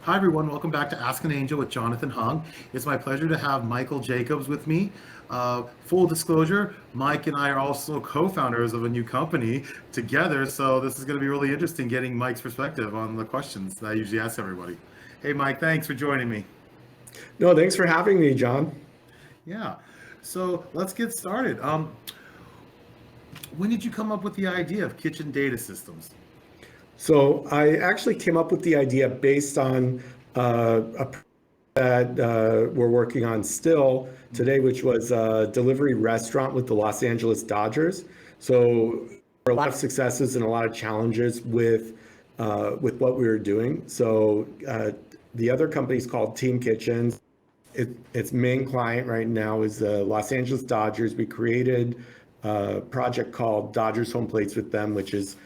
Hi, everyone. Welcome back to Ask an Angel with Jonathan Hung. It's my pleasure to have Michael Jacobs with me. Full disclosure, Mike and I are also co founders of a new company together. So, this is going to be really interesting getting Mike's perspective on the questions that I usually ask everybody. Hey, Mike, thanks for joining me. No, thanks for having me, John. Yeah. So, let's get started. When did you come up with the idea of kitchen data systems? So I actually came up with the idea based on a project that we're working on still today, which was a delivery restaurant with the Los Angeles Dodgers. So there were a lot of successes and a lot of challenges with what we were doing. So the other company is called Team Kitchens. Its main client right now is the Los Angeles Dodgers. We created a project called Dodgers Home Plates with them, which is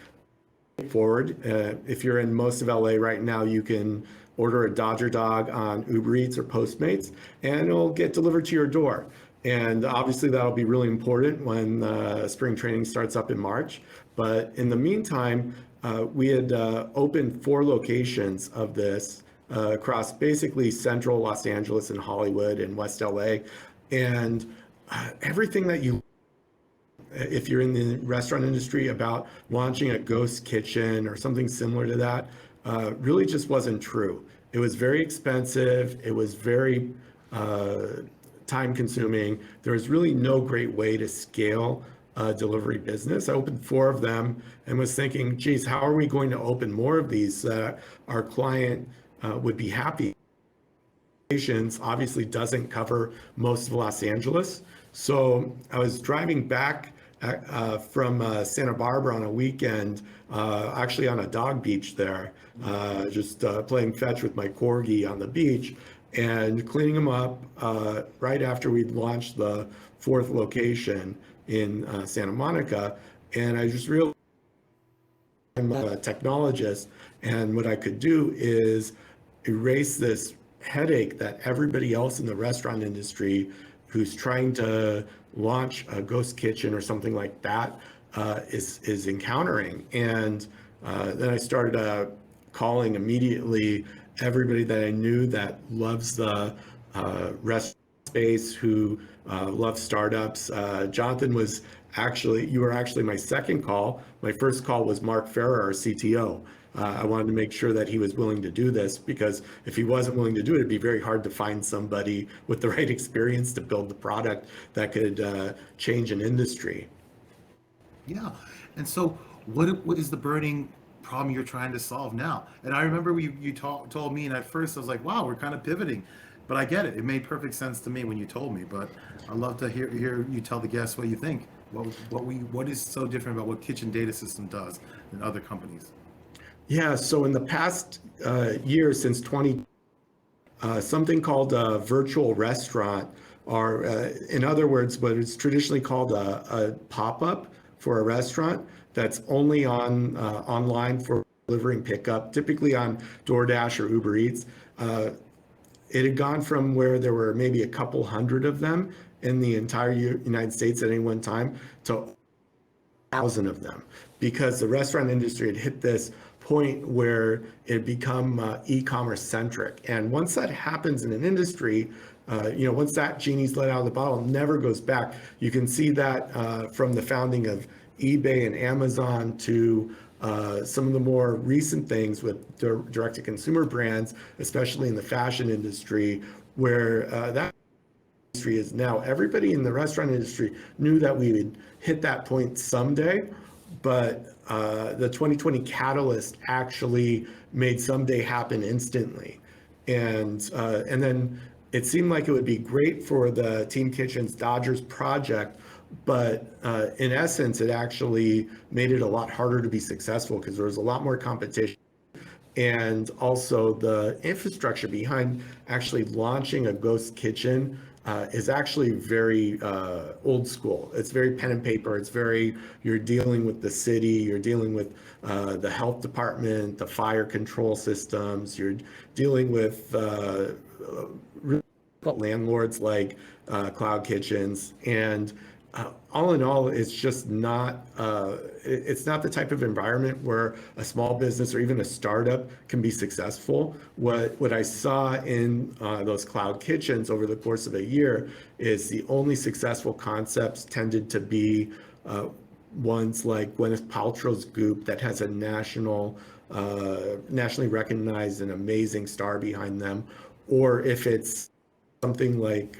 forward. If you're in most of LA right now, you can order a Dodger dog on Uber Eats or Postmates, and it'll get delivered to your door. And obviously, that'll be really important when spring training starts up in March. But in the meantime, we had opened 4 locations of this across basically central Los Angeles and Hollywood and West LA. And everything that you if you're in the restaurant industry about launching a ghost kitchen or something similar to that, really just wasn't true. It was very expensive. It was very time consuming. There was really no great way to scale a delivery business. I opened 4 of them and was thinking, geez, how are we going to open more of these that our client would be happy? Obviously doesn't cover most of Los Angeles. So I was driving back from Santa Barbara on a weekend, actually on a dog beach there, just playing fetch with my corgi on the beach and cleaning them up right after we'd launched the 4th location in Santa Monica. And I just realized I'm a technologist, and what I could do is erase this headache that everybody else in the restaurant industry who's trying to launch a ghost kitchen or something like that is encountering. And then I started calling immediately everybody that I knew that loves the restaurant space, who loves startups. Jonathan was actually, you were actually my second call. My first call was Mark Farrer, our CTO. I wanted to make sure that he was willing to do this, because if he wasn't willing to do it, it'd be very hard to find somebody with the right experience to build the product that could change an industry. Yeah. And so, what is the burning problem you're trying to solve now? And I remember told me, and at first I was like, wow, we're kind of pivoting. But I get it. It made perfect sense to me when you told me. But I'd love to hear you tell the guests what you think. What is so different about what Kitchen Data System does than other companies? Yeah, so in the past year, since 20, something called a virtual restaurant, or in other words, what is traditionally called a pop-up for a restaurant that's only online for delivering pickup, typically on DoorDash or Uber Eats. It had gone from where there were maybe a couple hundred of them in the entire United States at any one time to thousand of them, because the restaurant industry had hit this point where it had become e-commerce centric. And once that happens in an industry, once that genie's let out of the bottle, it never goes back. You can see that from the founding of eBay and Amazon to some of the more recent things with direct-to-consumer brands, especially in the fashion industry, where that industry is now. Everybody in the restaurant industry knew that we would hit that point someday, but the 2020 catalyst actually made someday happen instantly. And then it seemed like it would be great for the Team Kitchens Dodgers project, but in essence, it actually made it a lot harder to be successful because there was a lot more competition. And also the infrastructure behind actually launching a ghost kitchen is actually very old school. It's very pen and paper. You're dealing with the city, you're dealing with the health department, the fire control systems, you're dealing with landlords like cloud kitchens. And all in all, it's just not, it's not the type of environment where a small business or even a startup can be successful. What I saw in those cloud kitchens over the course of a year is the only successful concepts tended to be ones like Gwyneth Paltrow's Goop that has a nationally recognized and amazing star behind them, or if it's something like,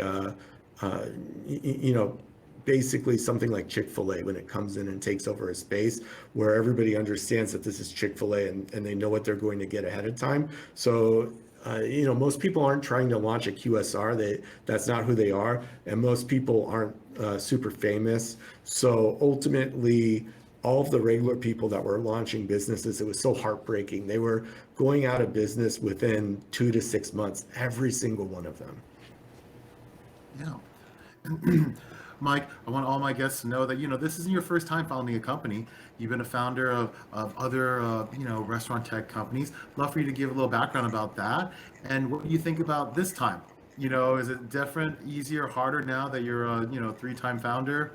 you know, basically something like Chick-fil-A when it comes in and takes over a space where everybody understands that this is Chick-fil-A and they know what they're going to get ahead of time. So, you know, most people aren't trying to launch a QSR. That's not who they are. And most people aren't super famous. So ultimately, all of the regular people that were launching businesses, it was so heartbreaking. They were going out of business within 2 to 6 months, every single one of them. Yeah. Mike, I want all my guests to know that, this isn't your first time founding a company. You've been a founder of other, restaurant tech companies. Love for you to give a little background about that. And what do you think about this time? Is it different, easier, harder now that you're a, three-time founder?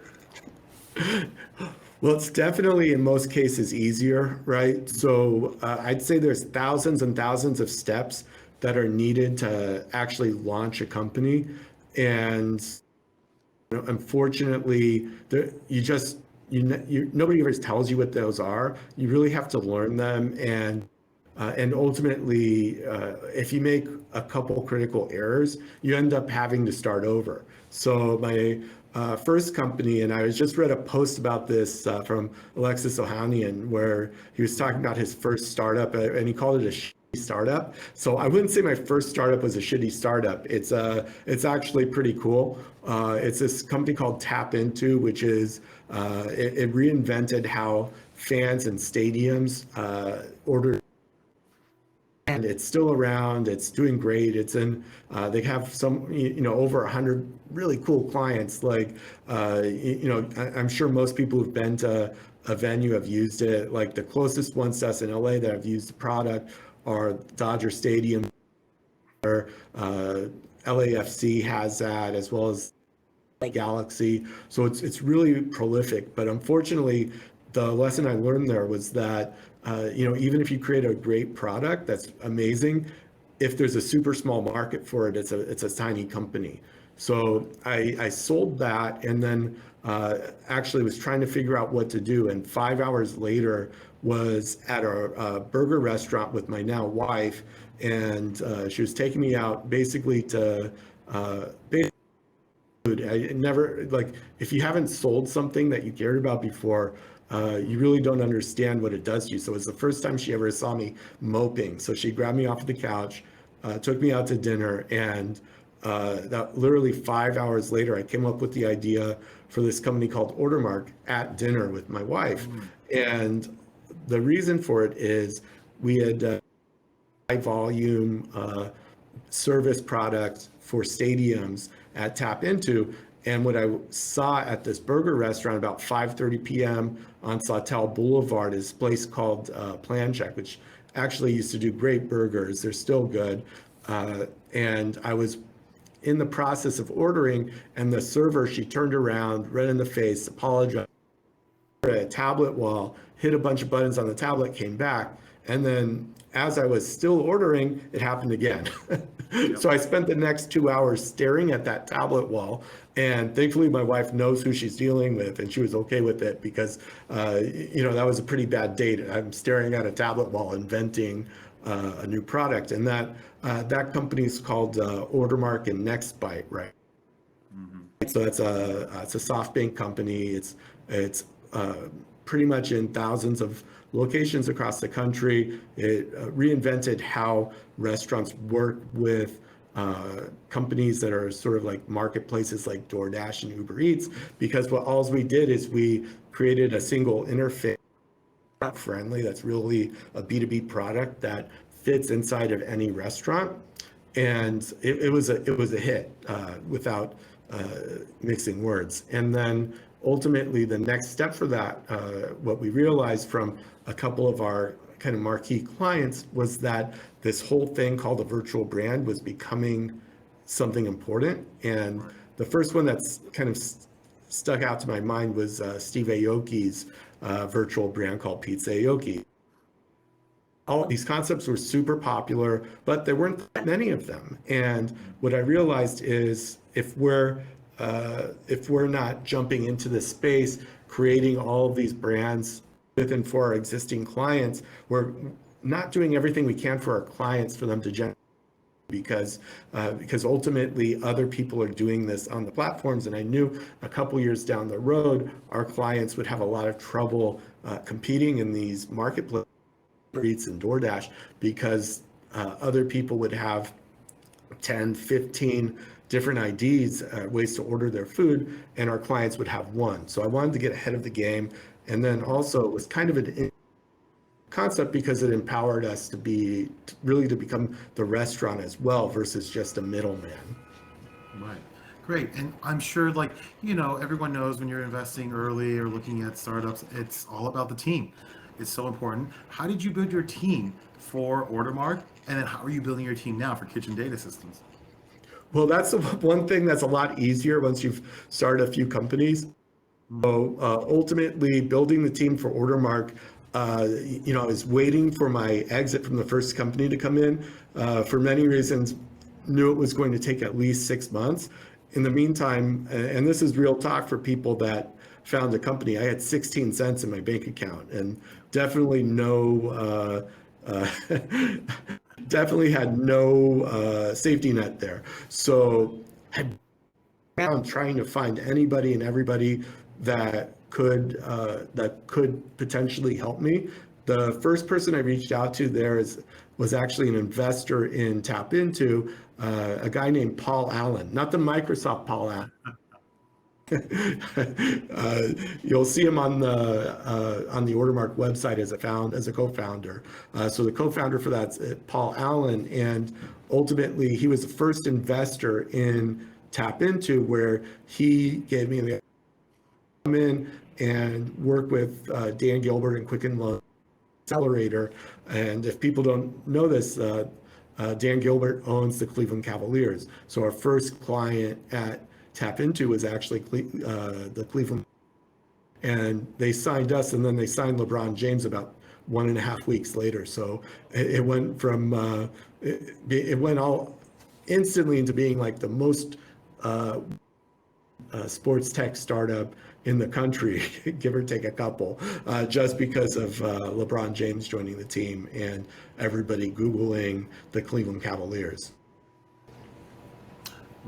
Well, it's definitely in most cases easier, right? So I'd say there's thousands and thousands of steps that are needed to actually launch a company. And unfortunately, nobody ever tells you what those are. You really have to learn them, and ultimately, if you make a couple critical errors, you end up having to start over. So my first company, and I just read a post about this from Alexis Ohanian, where he was talking about his first startup, and he called it a shitty startup. So I wouldn't say my first startup was a shitty startup. It's actually pretty cool. It's this company called Tap Into, which is it reinvented how fans and stadiums order. And it's still around. It's doing great. They have some, over 100 really cool clients. Like, I'm sure most people who've been to a venue have used it. Like the closest ones to us in LA that have used the product are Dodger Stadium, or LAFC has that, as well as Galaxy. So it's really prolific. But unfortunately, the lesson I learned there was that, even if you create a great product, that's amazing. If there's a super small market for it, it's a tiny company. So I sold that, and then actually was trying to figure out what to do. And 5 hours later was at a burger restaurant with my now wife, and she was taking me out basically to I never, like, if you haven't sold something that you cared about before, you really don't understand what it does to you. So it was the first time she ever saw me moping. So she grabbed me off of the couch, took me out to dinner, and that literally 5 hours later, I came up with the idea for this company called Ordermark at dinner with my wife. And the reason for it is we had high volume service products for stadiums at Tap Into. And what I saw at this burger restaurant about 5:30 p.m. on Sawtelle Boulevard is a place called Plan Check, which actually used to do great burgers. They're still good. And I was in the process of ordering, and the server, she turned around, red in the face, apologized, a tablet wall, hit a bunch of buttons on the tablet, came back, and then as I was still ordering, it happened again. So I spent the next 2 hours staring at that tablet wall, and thankfully my wife knows who she's dealing with, and she was okay with it because, that was a pretty bad date. I'm staring at a tablet wall inventing a new product, and that company is called Ordermark and Nextbite, right? Mm-hmm. So it's a SoftBank company. It's pretty much in thousands of locations across the country. It reinvented how restaurants work with companies that are sort of like marketplaces like DoorDash and Uber Eats, because what all we did is we created a single interface friendly that's really a B2B product that fits inside of any restaurant. And it was a hit without mixing words. And then ultimately, the next step for that, what we realized from a couple of our kind of marquee clients, was that this whole thing called a virtual brand was becoming something important. And the first one that's kind of stuck out to my mind was Steve Aoki's virtual brand called Pizza Aoki. All these concepts were super popular, but there weren't that many of them. And what I realized is if we're not jumping into this space, creating all of these brands with and for our existing clients, we're not doing everything we can for our clients for them to generate, because ultimately other people are doing this on the platforms. And I knew a couple years down the road, our clients would have a lot of trouble competing in these marketplaces, Eats and DoorDash, because other people would have 10, 15 different IDs, ways to order their food, and our clients would have one. So I wanted to get ahead of the game. And then also it was kind of an concept because it empowered us to become the restaurant as well versus just a middleman. Right. Great. And I'm sure, like, everyone knows when you're investing early or looking at startups, it's all about the team. It's so important. How did you build your team for Ordermark? And then how are you building your team now for Kitchen Data Systems? Well, that's the one thing that's a lot easier once you've started a few companies. So ultimately, building the team for Ordermark, I was waiting for my exit from the first company to come in. For many reasons, knew it was going to take at least 6 months. In the meantime, and this is real talk for people that found a company, I had 16 cents in my bank account, and definitely definitely had no safety net there. So I found trying to find anybody and everybody that could potentially help me. The first person I reached out to was actually an investor in Tap Into, a guy named Paul Allen, not the Microsoft Paul Allen. You'll see him on the Ordermark website as a co-founder. So the co-founder for that's Paul Allen, and ultimately he was the first investor in Tap Into, where he gave me the come in and work with Dan Gilbert and Quicken Loan Accelerator. And if people don't know this, Dan Gilbert owns the Cleveland Cavaliers. So our first client at Tap Into was actually the Cleveland, and they signed us, and then they signed LeBron James about 1.5 weeks later. So it went from it went all instantly into being like the most sports tech startup in the country, give or take a couple, just because of LeBron James joining the team and everybody Googling the Cleveland Cavaliers.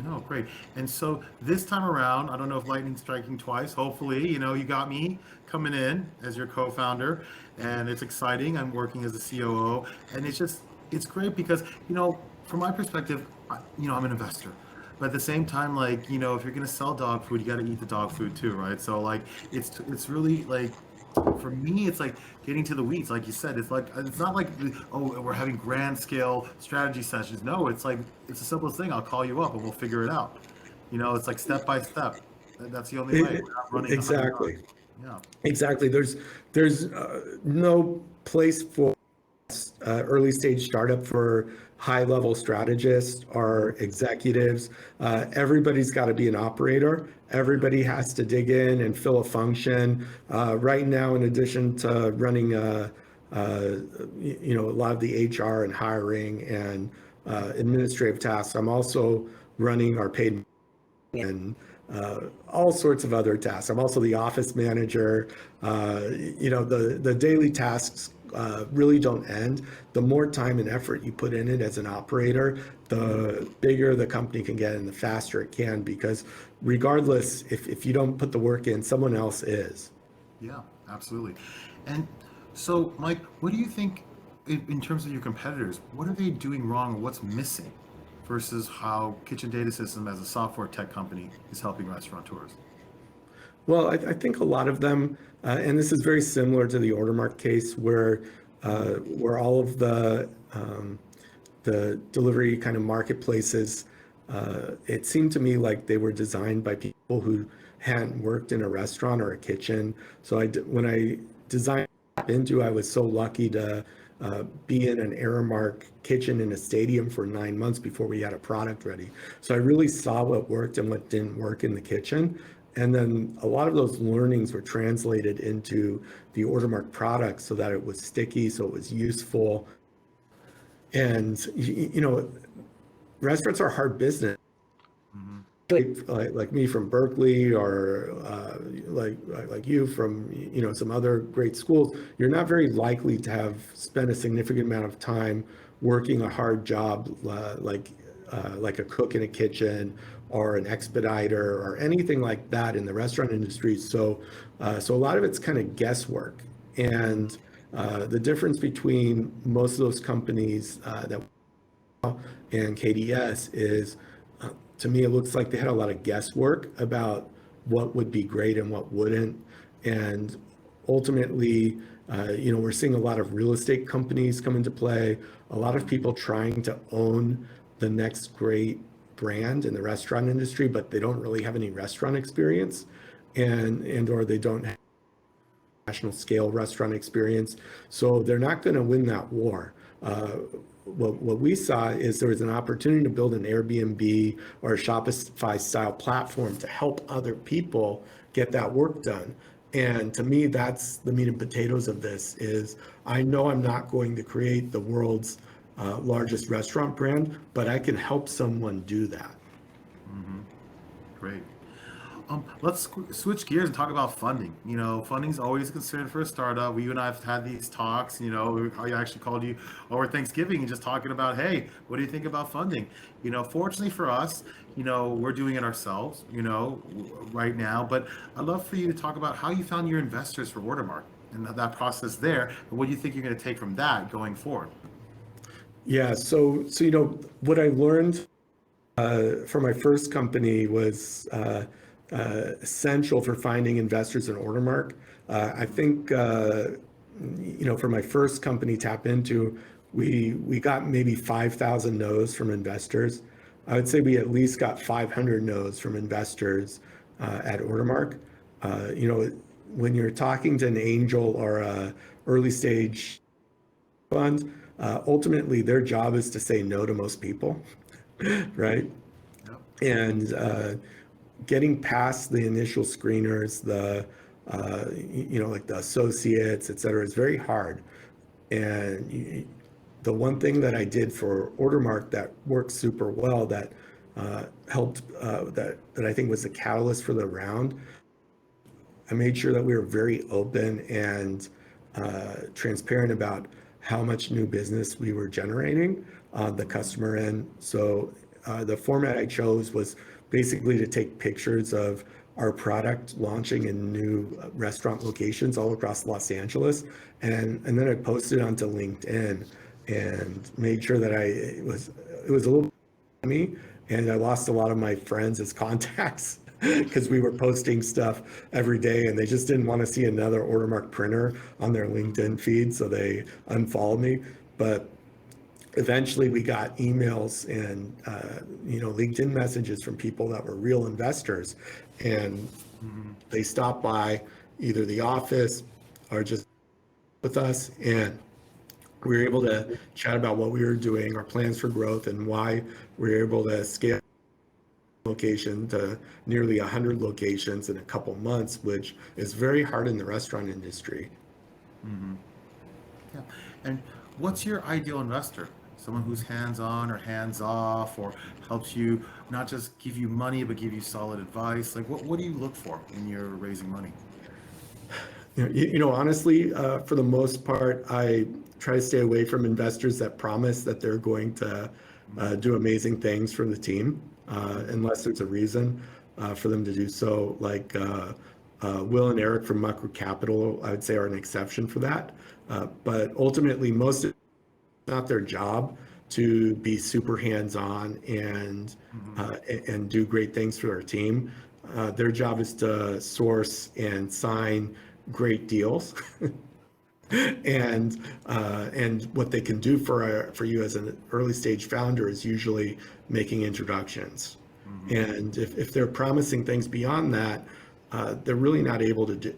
No, great. And so this time around, I don't know if lightning's striking twice. Hopefully, you got me coming in as your co-founder, and it's exciting. I'm working as a COO, and it's great because, from my perspective, I'm an investor. But at the same time, like, if you're gonna sell dog food, you got to eat the dog food too, right? So like, it's really like, for me, it's like getting to the weeds, like you said. It's not like, oh, we're having grand scale strategy sessions. No, it's like it's the simplest thing. I'll call you up and we'll figure it out. It's like step by step. That's the only way. We're not running Exactly. Yeah. Exactly. There's no place for early stage startup for high level strategists or executives. Everybody's got to be an operator. Everybody has to dig in and fill a function. Right now, in addition to running a lot of the HR and hiring and administrative tasks, I'm also running our paid and all sorts of other tasks. I'm also the office manager. The daily tasks really don't end. The more time and effort you put in it as an operator, the bigger the company can get and the faster it can, because regardless, if you don't put the work in, someone else is. Yeah, absolutely. And so, Mike, what do you think in terms of your competitors? What are they doing wrong, or what's missing versus how Kitchen Data System as a software tech company is helping restaurateurs? Well, I think a lot of them, and this is very similar to the Ordermark case, where all of the delivery kind of marketplaces, it seemed to me like they were designed by people who hadn't worked in a restaurant or a kitchen. So when I designed Into, I was so lucky to be in an Aramark kitchen in a stadium for 9 months before we had a product ready. So I really saw what worked and what didn't work in the kitchen. And then a lot of those learnings were translated into the Ordermark product so that it was sticky, so it was useful. And, restaurants are hard business. Hmm. Like me from Berkeley, or like you from some other great schools, you're not very likely to have spent a significant amount of time working a hard job, like a cook in a kitchen or an expediter or anything like that in the restaurant industry. So a lot of it's kind of guesswork. And the difference between most of those companies that and KDS is, to me, it looks like they had a lot of guesswork about what would be great and what wouldn't. And ultimately, we're seeing a lot of real estate companies come into play, a lot of people trying to own the next great brand in the restaurant industry, but they don't really have any restaurant experience, and or they don't have national scale restaurant experience. So they're not going to win that war. What we saw is there was an opportunity to build an Airbnb or a Shopify style platform to help other people get that work done. And to me, that's the meat and potatoes of this. Is I know I'm not going to create the world's largest restaurant brand, but I can help someone do that. Great. Let's switch gears and talk about funding. Funding's always a concern for a startup. You and I have had these talks. I actually called you over Thanksgiving and just talking about, hey, what do you think about funding? Fortunately for us, we're doing it ourselves, right now. But I'd love for you to talk about how you found your investors for Watermark and that process there, and what do you think you're going to take from that going forward? Yeah. So what I learned for my first company was essential for finding investors in Ordermark. I think for my first company, Tap Into, we got maybe 5,000 no's from investors. I would say we at least got 500 no's from investors at Ordermark. When you're talking to an angel or a early stage fund, ultimately their job is to say no to most people, right? Yep. And getting past the initial screeners, like the associates, et cetera, is very hard. And the one thing that I did for Ordermark that worked super well, that helped, that I think was the catalyst for the round, I made sure that we were very open and transparent about how much new business we were generating on the customer end. So the format I chose was basically to take pictures of our product launching in new restaurant locations all across Los Angeles, and then I posted onto LinkedIn and made sure that it was a little me, and I lost a lot of my friends as contacts because we were posting stuff every day, and they just didn't want to see another Ordermark printer on their LinkedIn feed, so they unfollowed me. But eventually we got emails and LinkedIn messages from people that were real investors, and they stopped by either the office or just with us, and we were able to chat about what we were doing, our plans for growth, and why we were able to scale location to nearly 100 locations in a couple months, which is very hard in the restaurant industry. Yeah. And what's your ideal investor? Someone who's hands-on or hands-off, or helps you not just give you money, but give you solid advice? Like, what do you look for when you're raising money? Honestly, for the most part, I try to stay away from investors that promise that they're going to do amazing things for the team, unless there's a reason for them to do so. Like Will and Eric from Mucker Capital, I would say, are an exception for that. But ultimately, most of it's not their job to be super hands-on and do great things for their team. Their job is to source and sign great deals. And what they can do for you as an early stage founder is usually making introductions. And if they're promising things beyond that, they're really not able to do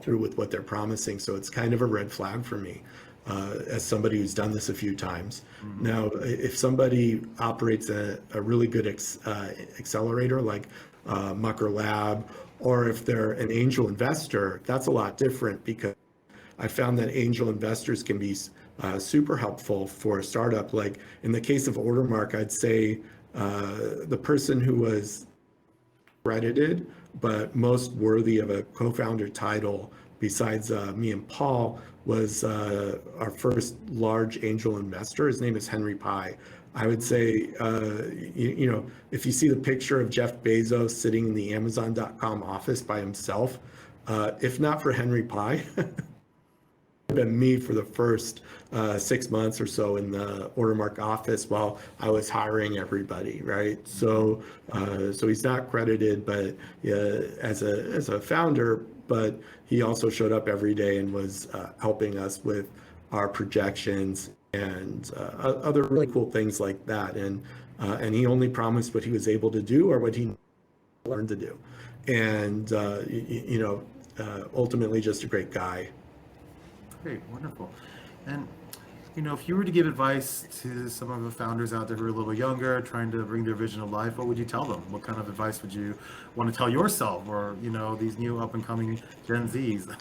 through with what they're promising. So it's kind of a red flag for me, as somebody who's done this a few times. Now, if somebody operates a really good accelerator, like Mucker Lab, or if they're an angel investor, that's a lot different because I found that angel investors can be super helpful for a startup. Like in the case of Ordermark, I'd say the person who was credited but most worthy of a co-founder title besides me and Paul was our first large angel investor. His name is Henry Pye. I would say, if you see the picture of Jeff Bezos sitting in the Amazon.com office by himself, if not for Henry Pye, been me for the first 6 months or so in the Ordermark office while I was hiring everybody, right? So he's not credited, but as a founder, but he also showed up every day and was helping us with our projections and other really cool things like that. And he only promised what he was able to do or what he learned to do. And ultimately just a great guy. Great, wonderful. And if you were to give advice to some of the founders out there who are a little younger, trying to bring their vision to life, what would you tell them? What kind of advice would you want to tell yourself or, these new up and coming Gen Zs?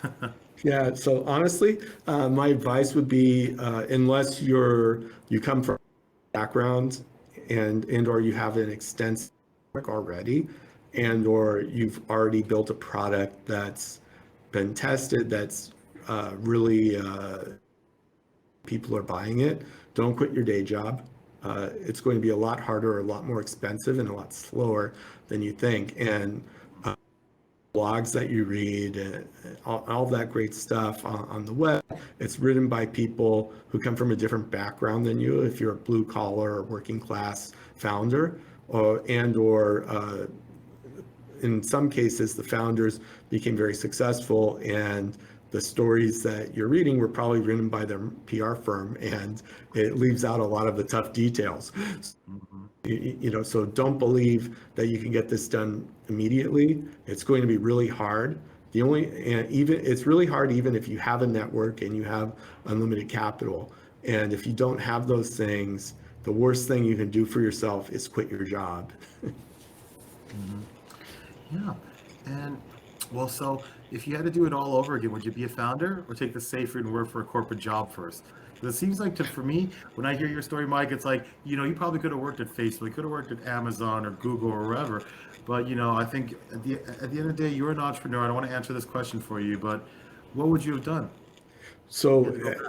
Yeah, so honestly, my advice would be unless you come from a background and or you have an extensive work already and or you've already built a product that's been tested, that's really people are buying it, don't quit your day job. It's going to be a lot harder, a lot more expensive, and a lot slower than you think. And blogs that you read, all that great stuff on the web, it's written by people who come from a different background than you. If you're a blue collar or working class founder, or in some cases, the founders became very successful and the stories that you're reading were probably written by their PR firm, and it leaves out a lot of the tough details. Mm-hmm. So don't believe that you can get this done immediately. It's going to be really hard. It's really hard even if you have a network and you have unlimited capital. And if you don't have those things, the worst thing you can do for yourself is quit your job. Mm-hmm. Yeah, and well, so if you had to do it all over again, would you be a founder or take the safer and work for a corporate job first? Because it seems like for me, when I hear your story, Mike, it's like, you probably could have worked at Facebook, you could have worked at Amazon or Google or wherever. But, I think at the end of the day, you're an entrepreneur. I don't want to answer this question for you, but what would you have done? So,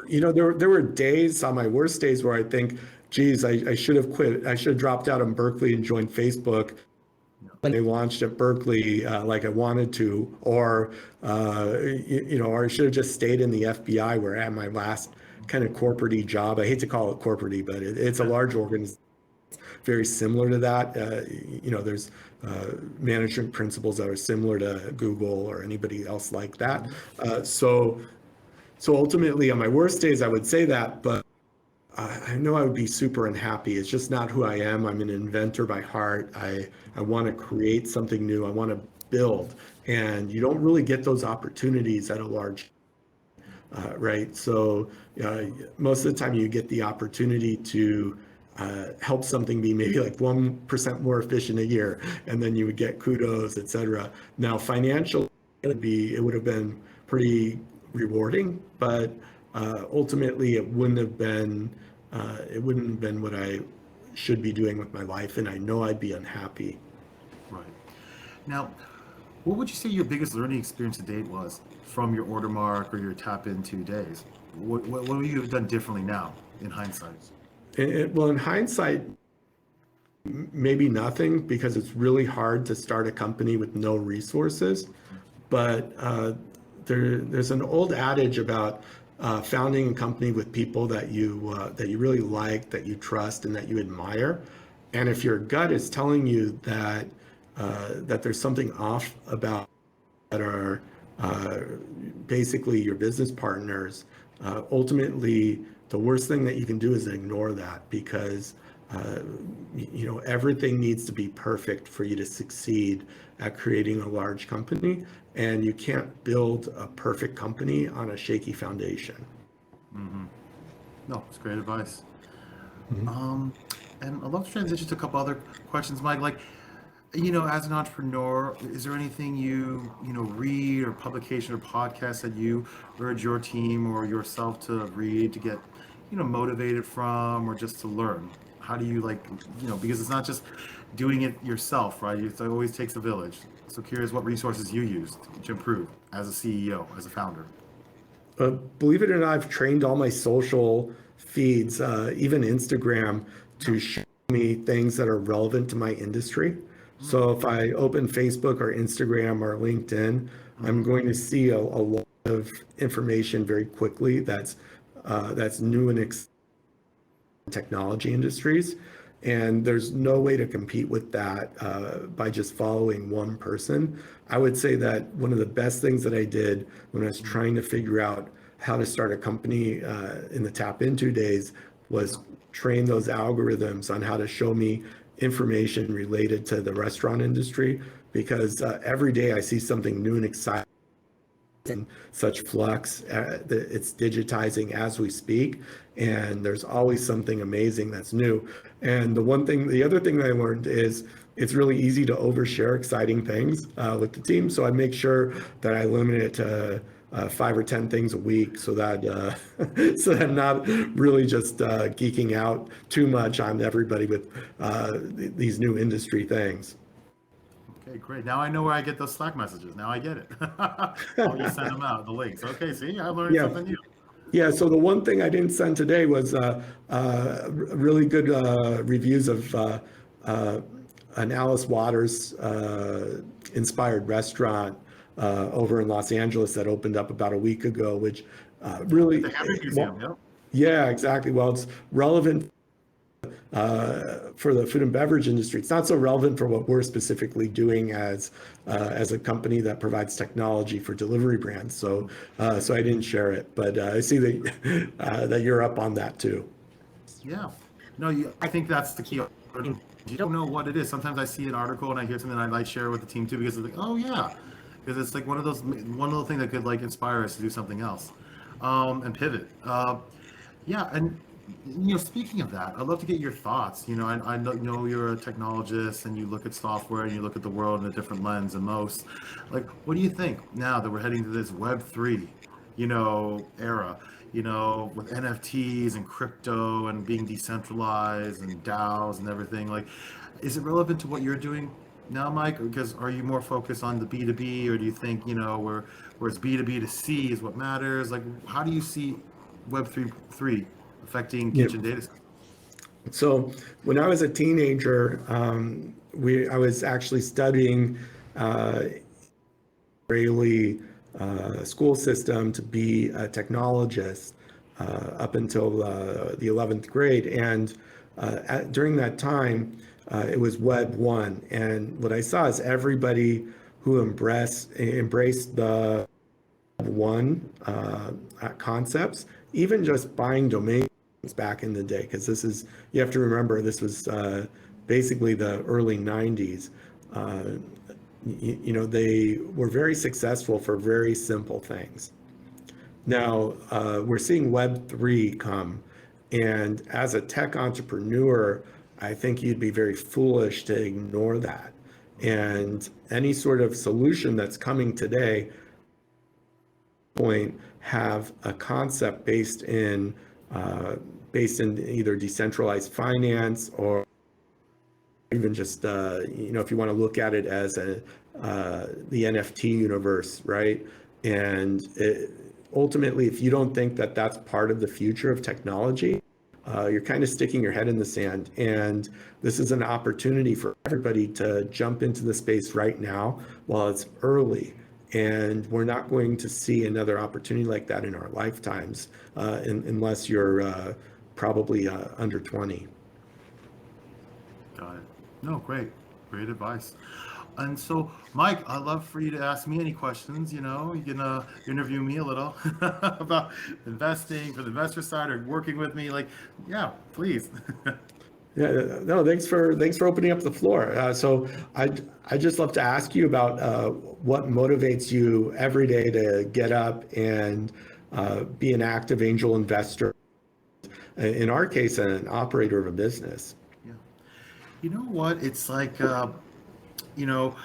there were days on my worst days where I think, geez, I should have quit. I should have dropped out of Berkeley and joined Facebook when they launched at Berkeley like I wanted to, or or I should have just stayed in the FBI where I had my last kind of corporate-y job. I hate to call it corporate-y, but it's a large organization, very similar to that. There's management principles that are similar to Google or anybody else like that. So ultimately, on my worst days, I would say that, but I know I would be super unhappy. It's just not who I am. I'm an inventor by heart. I want to create something new. I want to build. And you don't really get those opportunities at a large, right? So most of the time you get the opportunity to help something be maybe like 1% more efficient a year, and then you would get kudos, et cetera. Now, financially, it would have been pretty rewarding, but ultimately it wouldn't have been what I should be doing with my life, and I know I'd be unhappy. Right. Now, what would you say your biggest learning experience to date was from your Ordermark or your Tap Into days? What would you have done differently now in hindsight? Well, in hindsight, maybe nothing, because it's really hard to start a company with no resources. But there's an old adage about founding a company with people that you really like, that you trust, and that you admire. And if your gut is telling you that there's something off about that are basically your business partners, ultimately the worst thing that you can do is ignore that, because everything needs to be perfect for you to succeed at creating a large company, and you can't build a perfect company on a shaky foundation. Mm-hmm. No, it's great advice. Mm-hmm. And I'd love to transition to a couple other questions, Mike. Like, As an entrepreneur, is there anything read or publication or podcast that you urge your team or yourself to read to get, motivated from or just to learn? How do you because it's not just doing it yourself, right? It always takes a village. So curious what resources you used to improve as a CEO, as a founder. Believe it or not, I've trained all my social feeds, even Instagram, to show me things that are relevant to my industry. So if I open Facebook or Instagram or LinkedIn, I'm going to see a lot of information very quickly that's new and technology industries. And there's no way to compete with that by just following one person. I would say that one of the best things that I did when I was trying to figure out how to start a company in the Tap Into days was train those algorithms on how to show me information related to the restaurant industry, because every day I see something new and exciting in such flux. It's digitizing as we speak, and there's always something amazing that's new. And the other thing that I learned is it's really easy to overshare exciting things with the team. So I make sure that I limit it to 5 or 10 things a week, so that so that I'm not really just geeking out too much on everybody with these new industry things. Okay, great. Now I know where I get those Slack messages. Now I get it. Oh, you send them out, the links. Okay, see, I learned Yeah. something new. Yeah, so the one thing I didn't send today was really good reviews of uh, an Alice Waters inspired restaurant over in Los Angeles that opened up about a week ago, which At really, the Hamburg Museum, well, yep. yeah, exactly. Well, it's relevant for the food and beverage industry. It's not so relevant for what we're specifically doing as a company that provides technology for delivery brands. So I didn't share it, but I see that that you're up on that too. Yeah. No, I think that's the key. You don't know what it is. Sometimes I see an article and I hear something and I like share it with the team too because it's like, oh yeah, because it's like one little thing that could like inspire us to do something else, and pivot. Yeah, and speaking of that, I'd love to get your thoughts. I know you're a technologist and you look at software and you look at the world in a different lens than most. Like, what do you think now that we're heading to this Web3, era? With NFTs and crypto and being decentralized and DAOs and everything. Like, is it relevant to what you're doing now, Mike? Because are you more focused on the B2B, or do you think where it's B2B to C is what matters? Like, how do you see Web3 affecting Yeah. kitchen data centers? So when I was a teenager, I was actually studying Israeli school system to be a technologist up until the 11th grade. And during that time, it was Web 1. And what I saw is everybody who embraced the Web 1 concepts, even just buying domains back in the day, because you have to remember, this was basically the early 90s. Uh, they were very successful for very simple things. Now, we're seeing Web3 come, and as a tech entrepreneur, I think you'd be very foolish to ignore that. And any sort of solution that's coming today point have a concept based in either decentralized finance or even just if you want to look at it as the NFT universe, right? And ultimately, if you don't think that that's part of the future of technology, you're kind of sticking your head in the sand. And this is an opportunity for everybody to jump into the space right now while it's early. And we're not going to see another opportunity like that in our lifetimes, unless you're probably under 20. Got it. No, great. Great advice. And so, Mike, I'd love for you to ask me any questions. You can interview me a little about investing for the investor side or working with me. Like, yeah, please. Yeah, no, thanks for opening up the floor. So I just love to ask you about what motivates you every day to get up and be an active angel investor. In our case, an operator of a business. Yeah. You know what? It's like you know,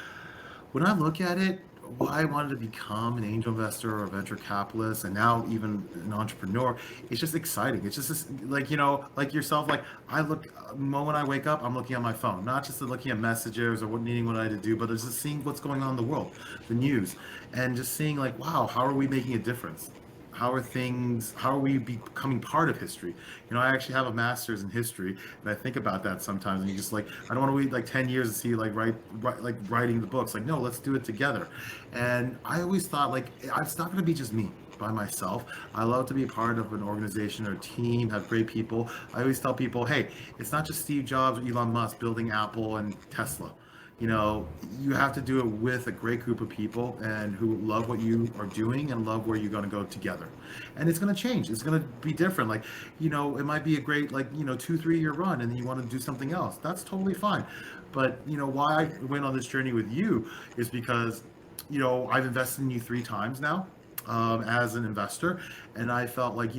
when I look at it, why I wanted to become an angel investor or a venture capitalist and now even an entrepreneur, it's just exciting. It's just like, like yourself, like I look, the moment I wake up, I'm looking at my phone, not just looking at messages or what needing what I had to do, but it's just seeing what's going on in the world, the news, and just seeing like, wow, how are we making a difference? How are we becoming part of history? I actually have a master's in history, and I think about that sometimes. And you just like, I don't want to wait like 10 years to see like like writing the books. Like, no, let's do it together. And I always thought like, it's not going to be just me by myself. I love to be a part of an organization or a team, have great people. I always tell people, hey, it's not just Steve Jobs or Elon Musk building Apple and Tesla. you know, you have to do it with a great group of people and who love what you are doing and love where you're going to go together. And it's going to change. It's going to be different. Like, it might be a great, like, 2, 3 year run and then you want to do something else. That's totally fine. But, why I went on this journey with you is because, I've invested in you 3 times now as an investor. And I felt like,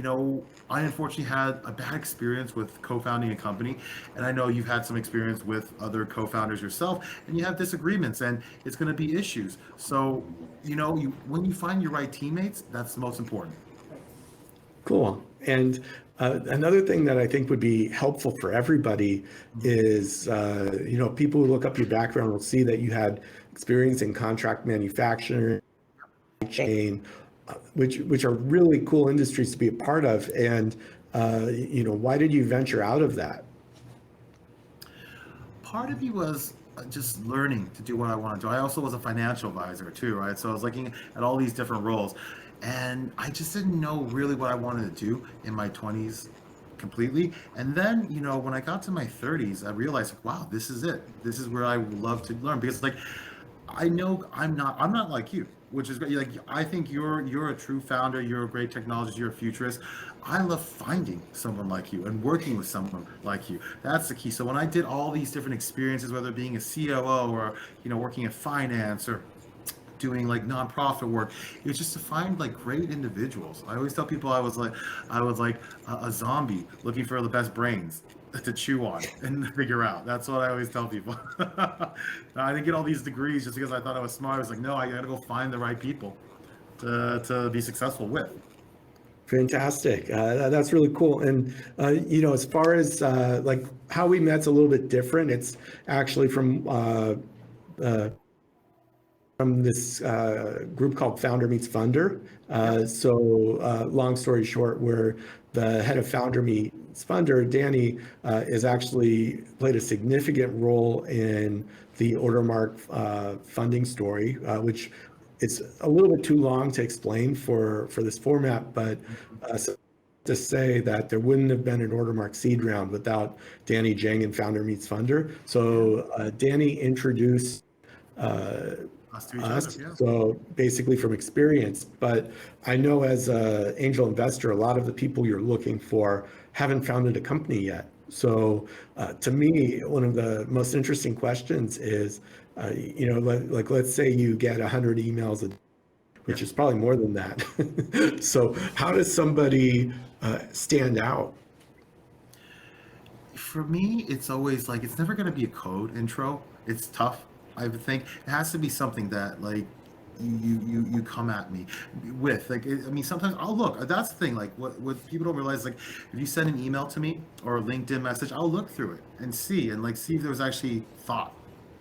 I unfortunately had a bad experience with co-founding a company. And I know you've had some experience with other co-founders yourself, and you have disagreements and it's going to be issues. So, when you find your right teammates, that's the most important. Cool. And another thing that I think would be helpful for everybody is, people who look up your background will see that you had experience in contract manufacturing, chain, which are really cool industries to be a part of. And, why did you venture out of that? Part of me was just learning to do what I want to do. I also was a financial advisor too, right? So I was looking at all these different roles, and I just didn't know really what I wanted to do in my 20s completely. And then, when I got to my 30s, I realized, like, wow, this is it. This is where I love to learn because, like, I know I'm not like you, which is great. Like, I think you're a true founder, you're a great technologist, you're a futurist. I love finding someone like you and working with someone like you. That's the key. So when I did all these different experiences, whether being a COO or working in finance or doing like nonprofit work, it was just to find like great individuals. I always tell people I was like a zombie looking for the best brains to chew on and figure out. That's what I always tell people. I didn't get all these degrees just because I thought I was smart. I was like, no, I got to go find the right people to be successful with. Fantastic. That's really cool. And, as far as like how we met's a little bit different. It's actually from this group called Founder Meets Funder. Long story short, where the head of Founder Meets Funder, Danny, is actually played a significant role in the Ordermark funding story, which it's a little bit too long to explain for this format, but to say that there wouldn't have been an Ordermark seed round without Danny Jang and Founder Meets Funder. So Danny introduced Us to each other, us, yeah. so basically from experience. But I know as an angel investor, a lot of the people you're looking for haven't founded a company yet. So to me, one of the most interesting questions is, like let's say you get 100 emails a day, which is probably more than that. So how does somebody stand out? For me, it's always like it's never going to be a code intro. It's tough. I would think it has to be something that like you come at me with. Like, I mean, sometimes I'll look. That's the thing. Like, what people don't realize, like, if you send an email to me or a LinkedIn message, I'll look through it and see if there was actually thought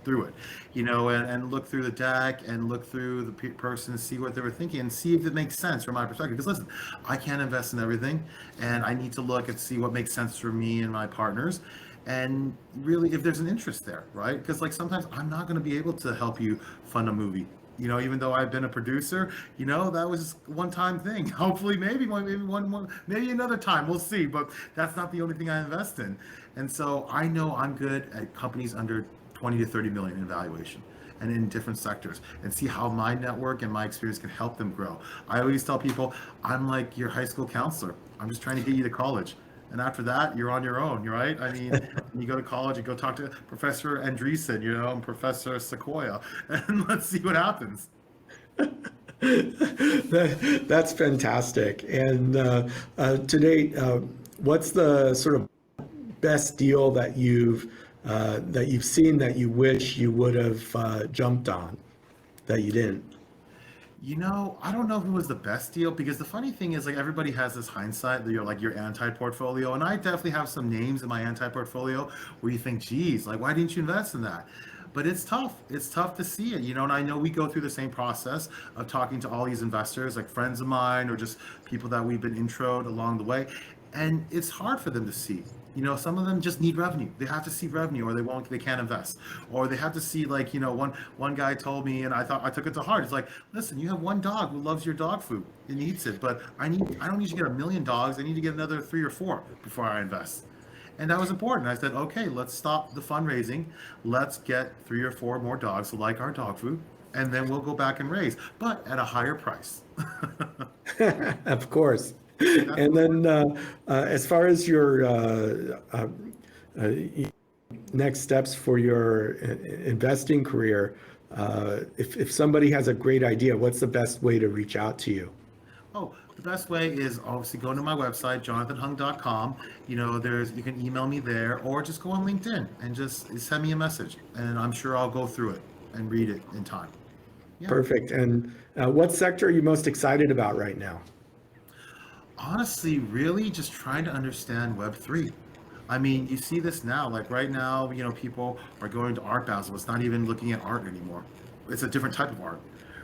through it, and look through the deck and look through the person and see what they were thinking and see if it makes sense from my perspective. Because listen, I can't invest in everything, and I need to look and see what makes sense for me and my partners, and really if there's an interest there, right? Because like sometimes I'm not going to be able to help you fund a movie. Even though I've been a producer, that was just one time thing. Hopefully, maybe another time. We'll see. But that's not the only thing I invest in. And so I know I'm good at companies under 20 to 30 million in valuation and in different sectors, and see how my network and my experience can help them grow. I always tell people I'm like your high school counselor. I'm just trying to get you to college. And after that, you're on your own, right? I mean, you go to college, you go talk to Professor Andreessen, and Professor Sequoia, and let's see what happens. That's fantastic. And to date, what's the sort of best deal that you've that you've seen that you wish you would have jumped on that you didn't? I don't know who was the best deal because the funny thing is like everybody has this hindsight that you're like your anti-portfolio, and I definitely have some names in my anti-portfolio where you think, geez, like why didn't you invest in that? But it's tough. It's tough to see it, and I know we go through the same process of talking to all these investors, like friends of mine or just people that we've been introed along the way, and it's hard for them to see. Some of them just need revenue. They have to see revenue, or they can't invest, or they have to see like one guy told me, and I took it to heart. It's like, listen, you have one dog who loves your dog food and eats it, but I don't need to get a million dogs. I need to get another three or four before I invest. And that was important. I said, okay, let's stop the fundraising. Let's get three or four more dogs who like our dog food, and then we'll go back and raise, but at a higher price. Of course. And then as far as your uh, next steps for your investing career, if somebody has a great idea, what's the best way to reach out to you? Oh, the best way is obviously going to my website, jonathanhung.com. You can email me there, or just go on LinkedIn and just send me a message, and I'm sure I'll go through it and read it in time. Yeah. Perfect. And what sector are you most excited about right now? Honestly, really just trying to understand Web3. I mean, you see this now, like right now, people are going to Art Basel. It's not even looking at art anymore. It's a different type of art,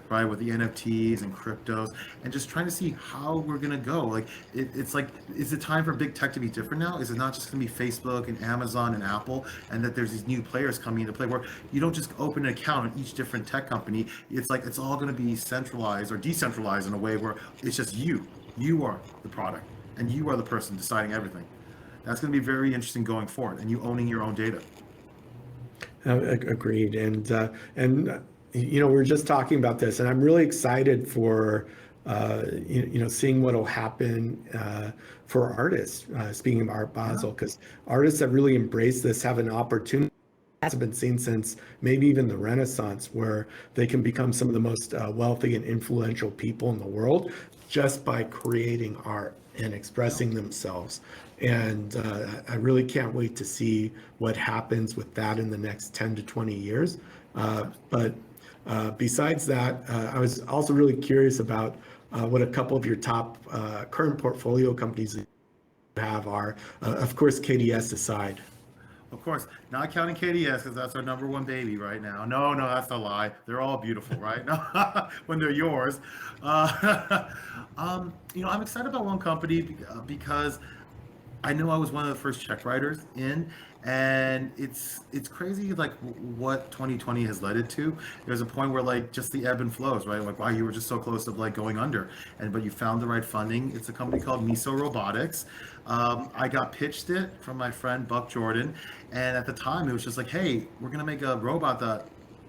right? With the NFTs and cryptos, and just trying to see how we're gonna go. Like, it's like, is it time for big tech to be different now? Is it not just gonna be Facebook and Amazon and Apple, and that there's these new players coming into play where you don't just open an account on each different tech company? It's like it's all gonna be centralized or decentralized in a way where it's just you. You are the product, and you are the person deciding everything. That's going to be very interesting going forward, and you owning your own data. Agreed. And we were just talking about this, and I'm really excited for seeing what will happen for artists. Speaking of Art Basel, because artists that really embrace this have an opportunity hasn't been seen since maybe even the Renaissance, where they can become some of the most wealthy and influential people in the world just by creating art and expressing themselves. And I really can't wait to see what happens with that in the next 10 to 20 years. But besides that, I was also really curious about what a couple of your top current portfolio companies you have are, of course, KDS aside. Of course, not counting KDS because that's our number one baby right now. No, no, that's a lie. They're all beautiful, right? No, when they're yours. I'm excited about one company because I know I was one of the first check writers in, and it's crazy like what 2020 has led it to. There's a point where like just the ebb and flows, right? Like wow, you were just so close to like going under, but you found the right funding. It's a company called Miso Robotics. I got pitched it from my friend Buck Jordan, and at the time it was just like, hey, we're gonna make a robot that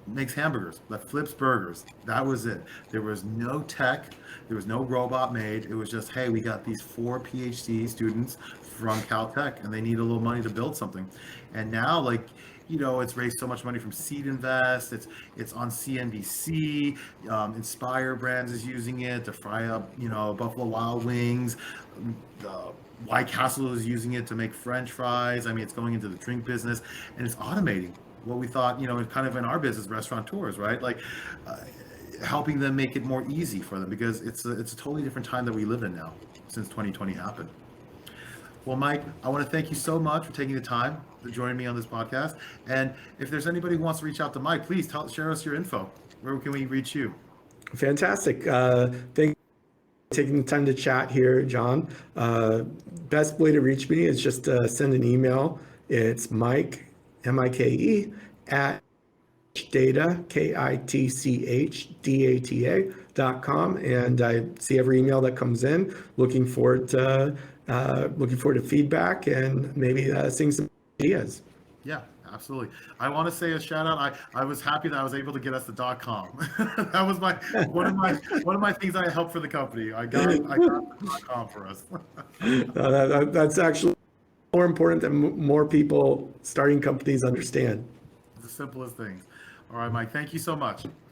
makes hamburgers, that flips burgers. That was it. There was no tech. There was no robot made. It was just, hey, we got these 4 PhD students from Caltech, and they need a little money to build something. And now, like, it's raised so much money from Seed Invest. It's on CNBC. Inspire Brands is using it to fry up, Buffalo Wild Wings. White Castle is using it to make French fries. I mean, it's going into the drink business, and it's automating what we thought, kind of in our business, restaurateurs, right? Like helping them make it more easy for them because it's a totally different time that we live in now since 2020 happened. Well, Mike, I want to thank you so much for taking the time to join me on this podcast. And if there's anybody who wants to reach out to Mike, please share us your info. Where can we reach you? Fantastic. Thank you for taking the time to chat here, John. Best way to reach me is just send an email. It's Mike, Mike, at data, kitchData.com. And I see every email that comes in. Looking forward to feedback and maybe seeing some ideas. Yeah, absolutely. I want to say a shout out. I was happy that I was able to get us the .com. That was one of my things I helped for the company. I got the .com for us. That's actually more important than more people starting companies understand. It's the simplest things. All right, Mike, thank you so much.